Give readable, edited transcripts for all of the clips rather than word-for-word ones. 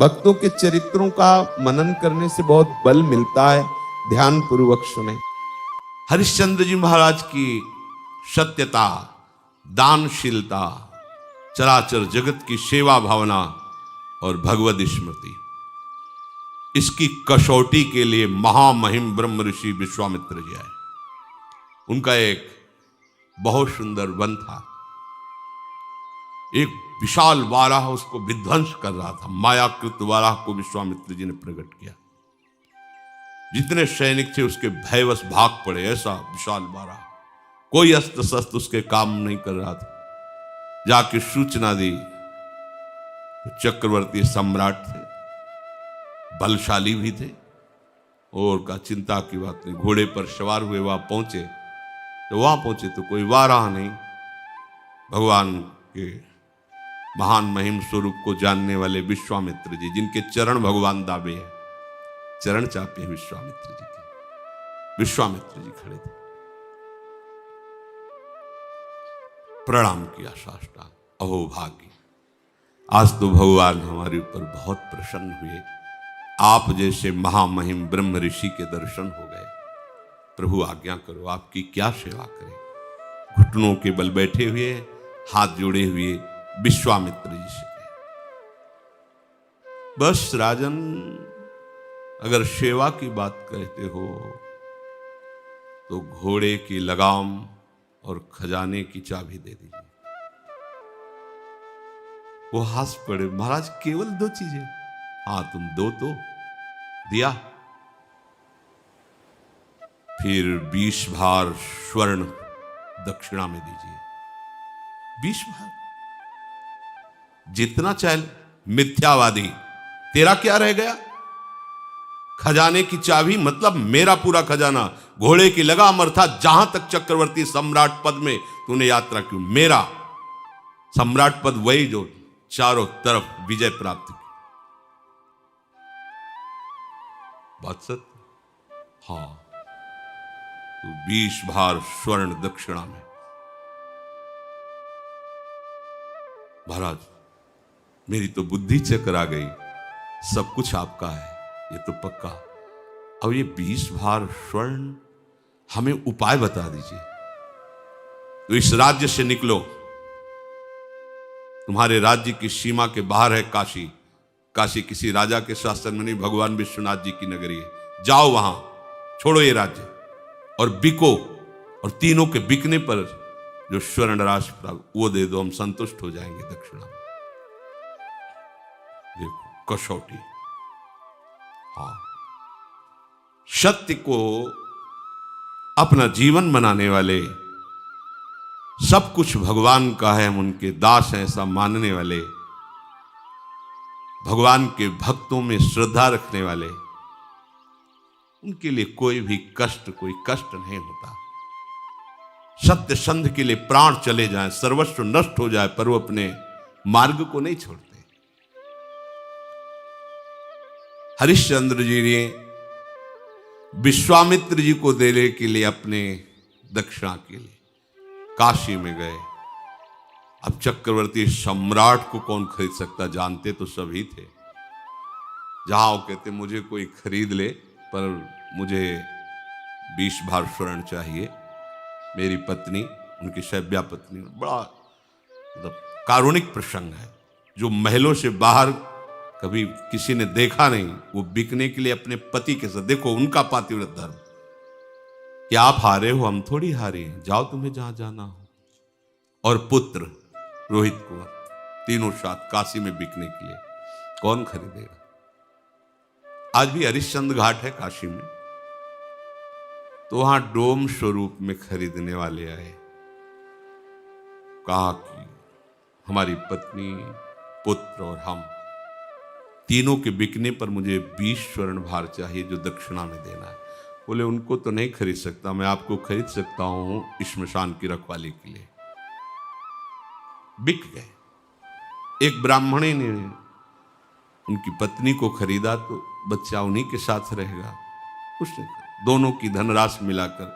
भक्तों के चरित्रों का मनन करने से बहुत बल मिलता है। ध्यान पूर्वक सुने। हरिश्चंद्र जी महाराज की सत्यता, दानशीलता, चराचर जगत की सेवा भावना और भगवद स्मृति, इसकी कसौटी के लिए महामहिम ब्रह्म ऋषि विश्वामित्र जी आए। उनका एक बहुत सुंदर वन था। एक विशाल वाराह उसको विध्वंस कर रहा था। मायाकृत वाराह को विश्वामित्र जी ने प्रकट किया। जितने सैनिक थे उसके भयवश भाग पड़े। ऐसा विशाल वाराह, कोई अस्त्र शस्त्र उसके काम नहीं कर रहा था। जाके सूचना दी। चक्रवर्ती सम्राट थे, बलशाली भी थे, और का चिंता की बात नहीं। घोड़े पर सवार हुए वहां पहुंचे तो कोई वाराह नहीं। भगवान के महान महिम स्वरूप को जानने वाले विश्वामित्र जी, जिनके चरण भगवान दाबे हैं, चरण चापे हैं विश्वामित्र जी के। विश्वामित्र जी खड़े थे, प्रणाम किया साष्टांग। अहो भाग्य, आज तो भगवान हमारे ऊपर बहुत प्रसन्न हुए। आप जैसे महामहिम ब्रह्म ऋषि के दर्शन हो गए। प्रभु आज्ञा करो, आपकी क्या सेवा करें। घुटनों के बल बैठे हुए, हाथ जोड़े हुए विश्वामित्र जी से कहे, बस राजन, अगर सेवा की बात कहते हो तो घोड़े की लगाम और खजाने की चाबी दे दीजिए। वो हंस पड़े, महाराज केवल 2 चीजें? हाँ, तुम दो तो दिया। फिर 20 भार स्वर्ण दक्षिणा में दीजिए। 20 भार? जितना चाहे। मिथ्यावादी, तेरा क्या रह गया? खजाने की चाबी मतलब मेरा पूरा खजाना। घोड़े की लगाम अर्थात जहां तक चक्रवर्ती सम्राट पद में तूने यात्रा की, मेरा सम्राट पद वही जो चारों तरफ विजय प्राप्त की। बात सत्य? हाँ, तो 20 भार स्वर्ण दक्षिणा में। महाराज, मेरी तो बुद्धि चकर आ गई। सब कुछ आपका है, ये तो पक्का। अब ये 20 भार स्वर्ण, हमें उपाय बता दीजिए। तो इस राज्य से निकलो। तुम्हारे राज्य की सीमा के बाहर है काशी। काशी किसी राजा के शासन में नहीं, भगवान विश्वनाथ जी की नगरी है। जाओ वहां, छोड़ो ये राज्य और बिको, और तीनों के बिकने पर जो स्वर्ण राशि प्राप्त वो दे दो, हम संतुष्ट हो जाएंगे दक्षिणा में। देखो कसौटी। हाँ, सत्य को अपना जीवन बनाने वाले, सब कुछ भगवान का है, हम उनके दास हैं ऐसा मानने वाले, भगवान के भक्तों में श्रद्धा रखने वाले, उनके लिए कोई कष्ट नहीं होता। सत्य संध के लिए प्राण चले जाएं, सर्वस्व नष्ट हो जाए, पर वो अपने मार्ग को नहीं छोड़ते। हरिश्चंद्र जी ने विश्वामित्र जी को देने के लिए अपने दक्षिणा के लिए काशी में गए। अब चक्रवर्ती सम्राट को कौन खरीद सकता, जानते तो सभी थे। जहां वो कहते मुझे कोई खरीद ले, पर मुझे 20 भार स्वर्ण चाहिए। मेरी पत्नी, उनकी शैव्या पत्नी, बड़ा मतलब कारुणिक प्रसंग है। जो महलों से बाहर कभी किसी ने देखा नहीं, वो बिकने के लिए अपने पति के साथ, देखो उनका पातिव्रत धर्म, कि आप हारे हो, हम थोड़ी हारे हैं, जाओ तुम्हें जहां जाना हो। और पुत्र रोहित कुंवर, तीनों साथ काशी में बिकने के लिए। कौन खरीदेगा? आज भी हरिश्चंद्र घाट है काशी में, तो वहां डोम स्वरूप में खरीदने वाले आए। कहा कि हमारी पत्नी, पुत्र और हम तीनों के बिकने पर मुझे 20 स्वर्ण भार चाहिए, जो दक्षिणा में देना है। बोले उनको तो नहीं खरीद सकता, मैं आपको खरीद सकता हूं श्मशान की रखवाली के लिए। बिक गए। एक ब्राह्मणी ने उनकी पत्नी को खरीदा, तो बच्चा उन्हीं के साथ रहेगा। उसने दोनों की धनराशि मिलाकर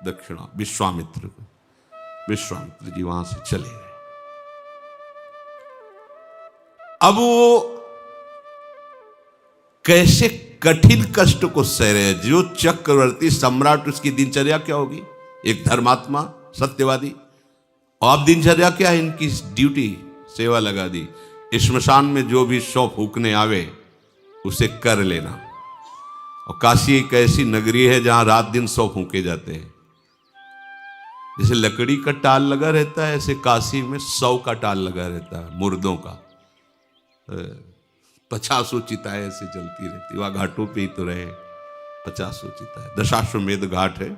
दक्षिणा विश्वामित्र को, विश्वामित्र जी वहां से चले गए। अब वो कैसे कठिन कष्ट को सह रहे हैं। जो चक्रवर्ती सम्राट, उसकी दिनचर्या क्या होगी? एक धर्मात्मा, सत्यवादी। और अब दिनचर्या क्या है इनकी? ड्यूटी, सेवा लगा दी। श्मशान में जो भी 100 फूकने आवे उसे कर लेना। और काशी एक ऐसी नगरी है जहां रात दिन 100 फूके जाते हैं। जैसे लकड़ी का टाल लगा रहता है, ऐसे काशी में 100 का टाल लगा रहता है, मुर्दों का। 50 चिताएं ऐसे चलती रहती। वहां घाटों पे ही तो रहे, 50 चिताएं। दशाश्वमेध घाट है,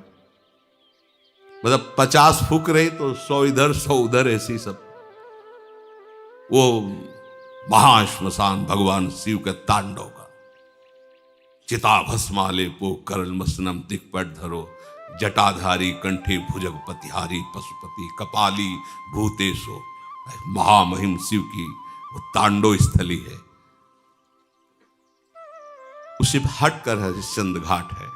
मतलब 50 फूक रही तो 100 इधर 100 उधर, ऐसी सब। वो महाश्मशान भगवान शिव के तांडव का। चिता भस्माले पो करल मसनम दिक्पट धरो, जटाधारी कंठे भुजगपतिहारी पशुपति कपाली भूतेशो। महामहिम शिव की वो तांडव स्थली है। उसे हट कर हरिश्चंद्र घाट है।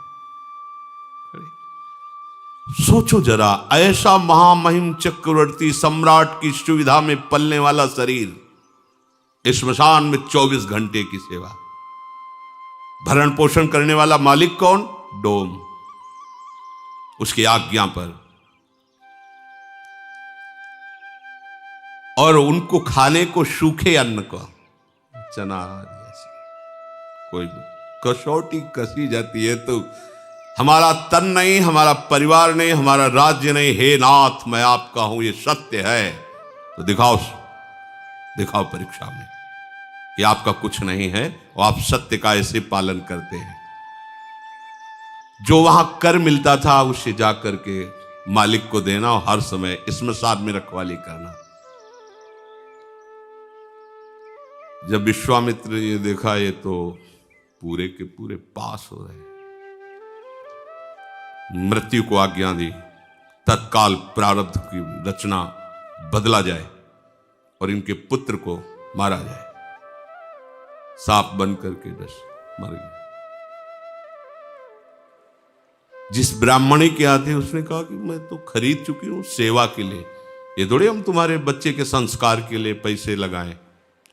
सोचो जरा, ऐसा महामहिम चक्रवर्ती सम्राट की सुविधा में पलने वाला शरीर, श्मशान में 24 घंटे की सेवा। भरण पोषण करने वाला मालिक कौन? डोम। उसकी आज्ञा पर। और उनको खाने को सूखे अन्न को, चना जैसे कोई कसौटी कसी जाती है तो हमारा तन नहीं, हमारा परिवार नहीं, हमारा राज्य नहीं। हे नाथ, मैं आपका हूं, ये सत्य है। तो दिखाओ परीक्षा में कि आपका कुछ नहीं है और आप सत्य का ऐसे पालन करते हैं। जो वहां कर मिलता था उसे जाकर के मालिक को देना और हर समय श्मशान में रखवाली करना। जब विश्वामित्र ने देखा ये तो पूरे के पूरे पास हो रहे हैं, मृत्यु को आज्ञा दी, तत्काल प्रारब्ध की रचना बदला जाए और इनके पुत्र को मारा जाए। सांप बन करके बस मर गया। जिस ब्राह्मणी के यहाँ थे उसने कहा कि मैं तो खरीद चुकी हूं सेवा के लिए, ये थोड़े हम तुम्हारे बच्चे के संस्कार के लिए पैसे लगाएं।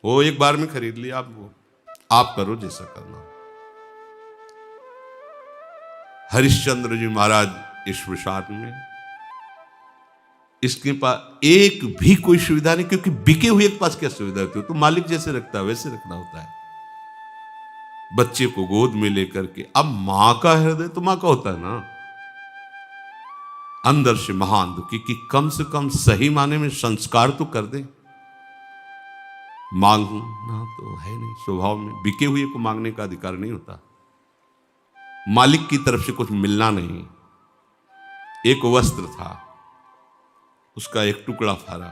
वो एक बार में खरीद लिया, आप करो जैसा करना। हरिश्चंद्र जी महाराज श्मशान में, इसके पास एक भी कोई सुविधा नहीं, क्योंकि बिके हुए के पास क्या सुविधा होती है? तो मालिक जैसे रखता है वैसे रखना होता है। बच्चे को गोद में लेकर के, अब मां का हृदय तो मां का होता है ना, अंदर से महान दुखी कि कम से कम सही माने में संस्कार तो कर दे। मांगना तो है नहीं स्वभाव में, बिके हुए को मांगने का अधिकार नहीं होता। मालिक की तरफ से कुछ मिलना नहीं। एक वस्त्र था, उसका एक टुकड़ा फाड़ा,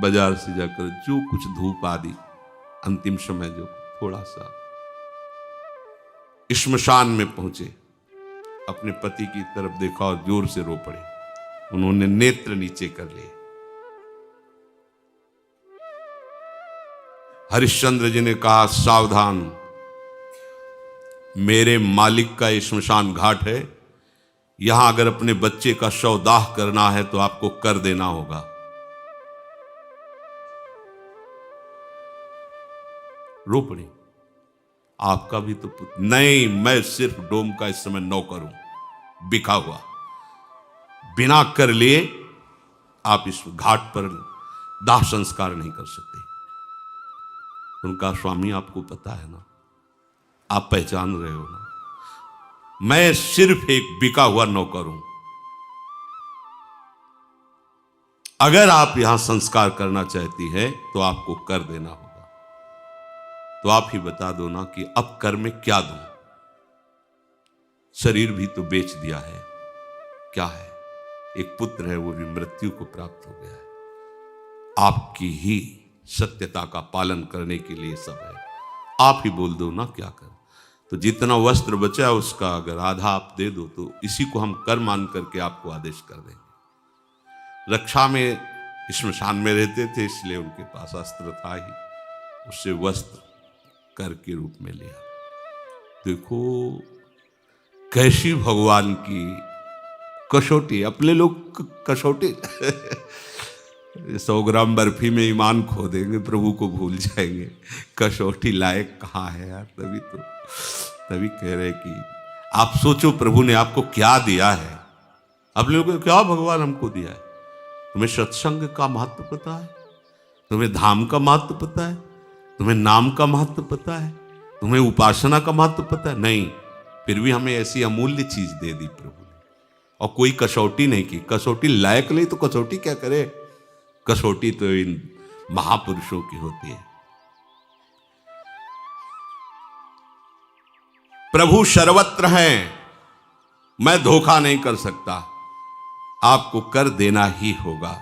बाजार से जाकर जो कुछ धूप आदि, अंतिम समय जो थोड़ा सा, श्मशान में पहुंचे, अपने पति की तरफ देखा और जोर से रो पड़े। उन्होंने नेत्र नीचे कर लिए। हरिश्चंद्र जी ने कहा, सावधान, मेरे मालिक का श्मशान घाट है, यहां अगर अपने बच्चे का शव दाह करना है तो आपको कर देना होगा। रो पड़ी। आपका भी तो पुत्र नहीं, मैं सिर्फ डोम का इस समय नौकर हूं, बिका हुआ। बिना कर लिए आप इस घाट पर दाह संस्कार नहीं कर सकते। उनका स्वामी आपको पता है ना, आप पहचान रहे हो ना, मैं सिर्फ एक बिका हुआ नौकर हूं। अगर आप यहां संस्कार करना चाहती है तो आपको कर देना होगा। तो आप ही बता दो ना कि अब कर में क्या दूं? शरीर भी तो बेच दिया है, क्या है? एक पुत्र है, वो भी मृत्यु को प्राप्त हो गया है। आपकी ही सत्यता का पालन करने के लिए सब है। आप ही बोल दो ना क्या कर। तो जितना वस्त्र बचा है उसका अगर आधा आप दे दो तो इसी को हम कर मान करके आपको आदेश कर देंगे। रक्षा में श्मशान में रहते थे, इसलिए उनके पास अस्त्र था ही, उससे वस्त्र कर के रूप में लिया। देखो कैसी भगवान की कसौटी, अपने लोग कसौटी 100 ग्राम बर्फी में ईमान खो देंगे, प्रभु को भूल जाएंगे। कसौटी लायक कहाँ है यार। तभी कह रहे कि आप सोचो प्रभु ने आपको क्या दिया है। आप लोगों को क्या भगवान हमको दिया है। तुम्हें सत्संग का महत्व पता है, तुम्हें धाम का महत्व पता है, तुम्हें नाम का महत्व पता है, तुम्हें उपासना का महत्व पता है? नहीं, फिर भी हमें ऐसी अमूल्य चीज दे दी प्रभु ने, और कोई कसौटी नहीं की। कसौटी लायक नहीं तो कसौटी क्या करे। कसौटी तो इन महापुरुषों की होती है। प्रभु सर्वत्र हैं, मैं धोखा नहीं कर सकता, आपको कर देना ही होगा।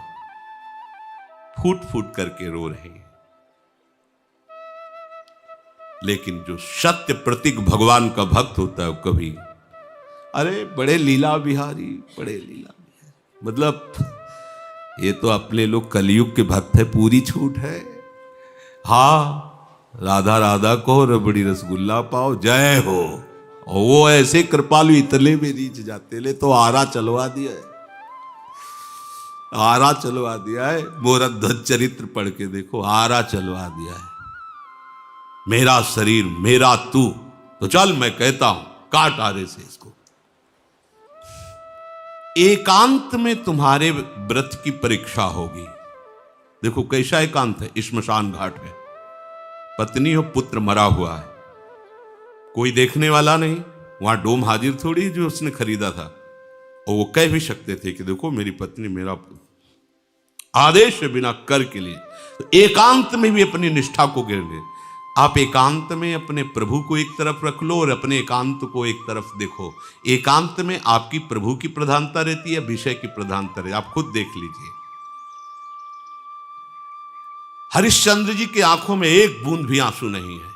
फूट फूट करके रो रहे हैं, लेकिन जो सत्य प्रतीक भगवान का भक्त होता है वो कभी, अरे बड़े लीला बिहारी, बड़े लीला बिहारी, मतलब ये तो अपने लोग कलयुग के भक्त है, पूरी छूट है। हाँ, राधा राधा कहो, रबड़ी रसगुल्ला पाओ, जय हो। और वो ऐसे कृपालु इतने में रीच जाते, ले तो आरा चलवा दिया है, आरा चलवा दिया है। मोरा ध्वज चरित्र पढ़ के देखो, आरा चलवा दिया है। मेरा शरीर मेरा तू, तो चल मैं कहता हूं काट आरे से इसको। एकांत में तुम्हारे व्रत की परीक्षा होगी। देखो कैसा एकांत है, श्मशान घाट में पत्नी और पुत्र मरा हुआ है, कोई देखने वाला नहीं, वहां डोम हाजिर थोड़ी जो उसने खरीदा था। और वो कह भी सकते थे कि देखो मेरी पत्नी मेरा आदेश के बिना कर के लिए। तो एकांत में भी अपनी निष्ठा को गिरने, आप एकांत में अपने प्रभु को एक तरफ रख लो और अपने एकांत को एक तरफ देखो। एकांत में आपकी प्रभु की प्रधानता रहती है, विषय की प्रधानता रहती है। आप खुद देख लीजिए, हरिश्चंद्र जी की आंखों में एक बूंद भी आंसू नहीं है।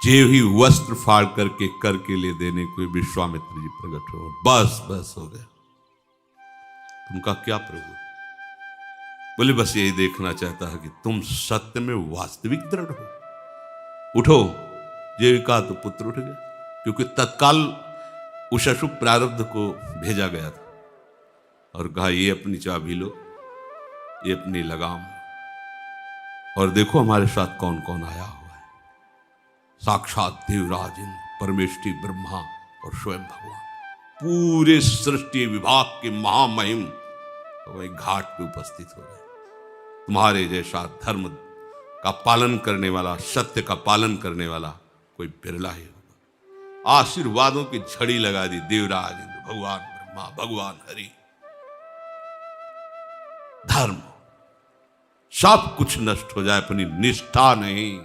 जे ही वस्त्र फाड़ करके कर के लिए देने को विश्वामित्र जी प्रकट हो, बस बस हो गया। तुमका क्या प्रभु? बोले बस यही देखना चाहता है कि तुम सत्य में वास्तविक दृढ़ हो। उठो, जीविका तो पुत्र उठ गया, क्योंकि तत्काल उस अशुभ प्रारब्ध को भेजा गया था और कहा ये अपनी चाबी लो, ये अपनी लगाम, और देखो हमारे साथ कौन कौन आया हुआ है। साक्षात देवराज इंद्र, परमेष्ठी ब्रह्मा और स्वयं भगवान, पूरे सृष्टि विभाग के महामहिम वही घाट पे उपस्थित हो गए। तुम्हारे जैसा धर्म का पालन करने वाला, सत्य का पालन करने वाला कोई बिरला ही होगा। आशीर्वादों की झड़ी लगा दी देवराज इंद्र, भगवान ब्रह्मा, भगवान हरि। धर्म सब कुछ नष्ट हो जाए, अपनी निष्ठा नहीं।